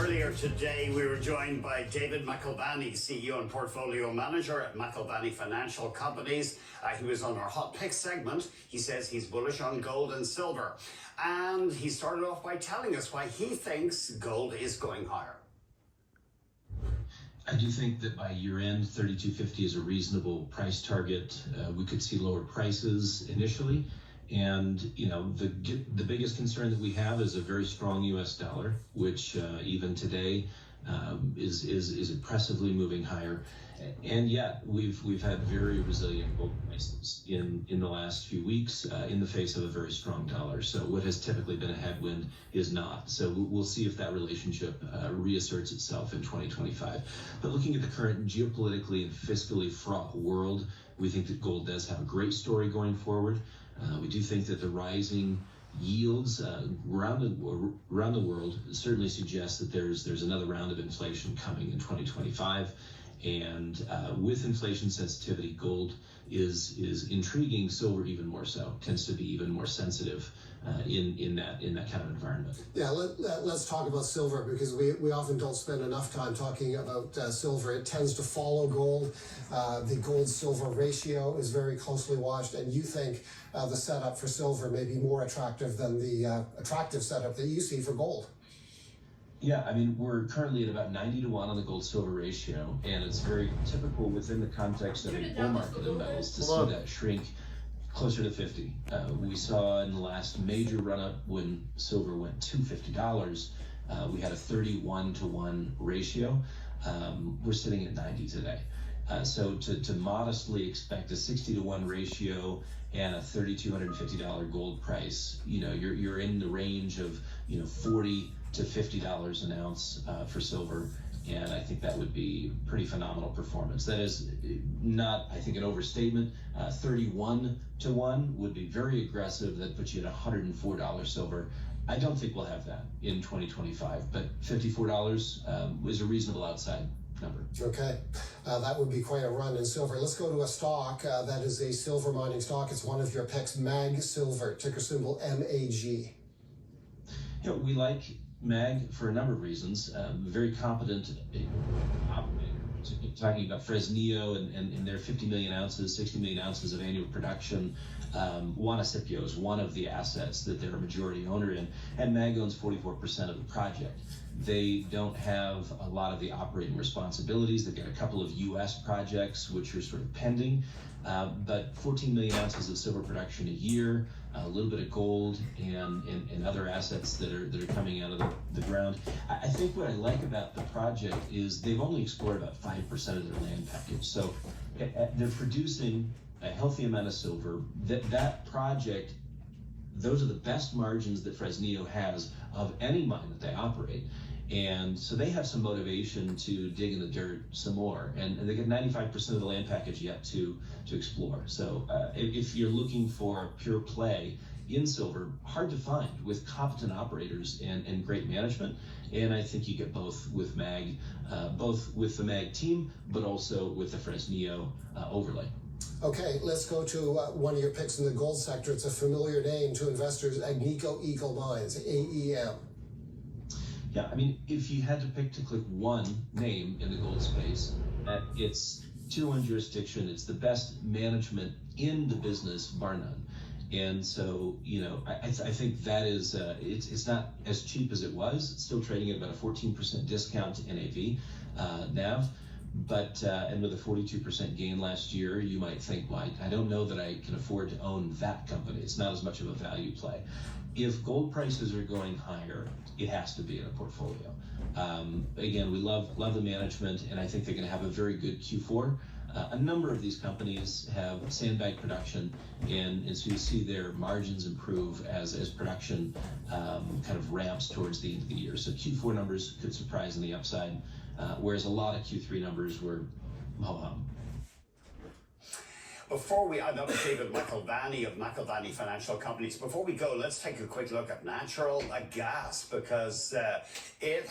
Earlier today, we were joined by David McElvaney, CEO and Portfolio Manager at McElvaney Financial Companies. He was on our Hot Picks segment. He says he's bullish on gold and silver. And he started off by telling us why he thinks gold is going higher. I do think that by year-end, 32.50 is a reasonable price target. We could see lower prices initially. And, you know, the biggest concern that we have is a very strong U.S. dollar, which even today is impressively moving higher. And yet we've had very resilient gold prices in the last few weeks in the face of a very strong dollar. So what has typically been a headwind is not. So we'll see if that relationship reasserts itself in 2025. But looking at the current geopolitically and fiscally fraught world, we think that gold does have a great story going forward. We do think that the rising yields around the world certainly suggest that there's another round of inflation coming in 2025. And with inflation sensitivity, gold is intriguing. Silver even more so, tends to be even more sensitive in that kind of environment. Yeah, let's talk about silver, because we often don't spend enough time talking about silver. It tends to follow gold. The gold-silver ratio is very closely watched, and you think the setup for silver may be more attractive than the attractive setup that you see for gold. Yeah, I mean, we're currently at about 90-1 on the gold-silver ratio, and it's very typical within the context of a bull market in metals to see that shrink closer to 50. We saw in the last major run-up when silver went to $50, we had a 31-1 ratio. We're sitting at 90 today. So to modestly expect a 60-1 ratio and a $3,250 gold price, you know, you're in the range of, you know, $40 to $50 an ounce for silver. And I think that would be pretty phenomenal performance. That is not, I think, an overstatement. 31-1 would be very aggressive. That puts you at $104 silver. I don't think we'll have that in 2025, but $54 is a reasonable outside number. Okay, that would be quite a run in silver. Let's go to a stock that is a silver mining stock. It's one of your picks, MAG Silver, ticker symbol MAG. You know, we like MAG for a number of reasons. Very competent operator. Talking about Fresnillo and their 50 million ounces, 60 million ounces of annual production. Juanicipio is one of the assets that they're a majority owner in, and MAG owns 44% of the project. They don't have a lot of the operating responsibilities. They've got a couple of U.S. projects which are sort of pending, but 14 million ounces of silver production a year, a little bit of gold, and other assets that are coming out of the ground. I think what I like about the project is they've only explored about 5% of their land package. So they're producing a healthy amount of silver. That project, those are the best margins that Fresnillo has of any mine that they operate. And so they have some motivation to dig in the dirt some more. And they get 95% of the land package yet to explore. So if you're looking for a pure play in silver, hard to find with competent operators and great management. And I think you get both with MAG, both with the MAG team, but also with the Fresnillo overlay. Okay, let's go to one of your picks in the gold sector. It's a familiar name to investors, Agnico Eagle Mines, AEM. Yeah, I mean, if you had to click one name in the gold space, it's tier one jurisdiction. It's the best management in the business, bar none. And so, you know, I think that is, it's not as cheap as it was. It's still trading at about a 14% discount to NAV, NAV. But, and with a 42% gain last year, you might think, well, I don't know that I can afford to own that company. It's not as much of a value play. If gold prices are going higher, it has to be in a portfolio. Again, we love the management, and I think they're going to have a very good Q4. A number of these companies have sandbag production, and so you see their margins improve as production kind of ramps towards the end of the year. So Q4 numbers could surprise on the upside, whereas a lot of Q3 numbers were ho-hum. Before that was David McElvaney of McElvaney Financial Companies. Before we go, let's take a quick look at natural gas, because it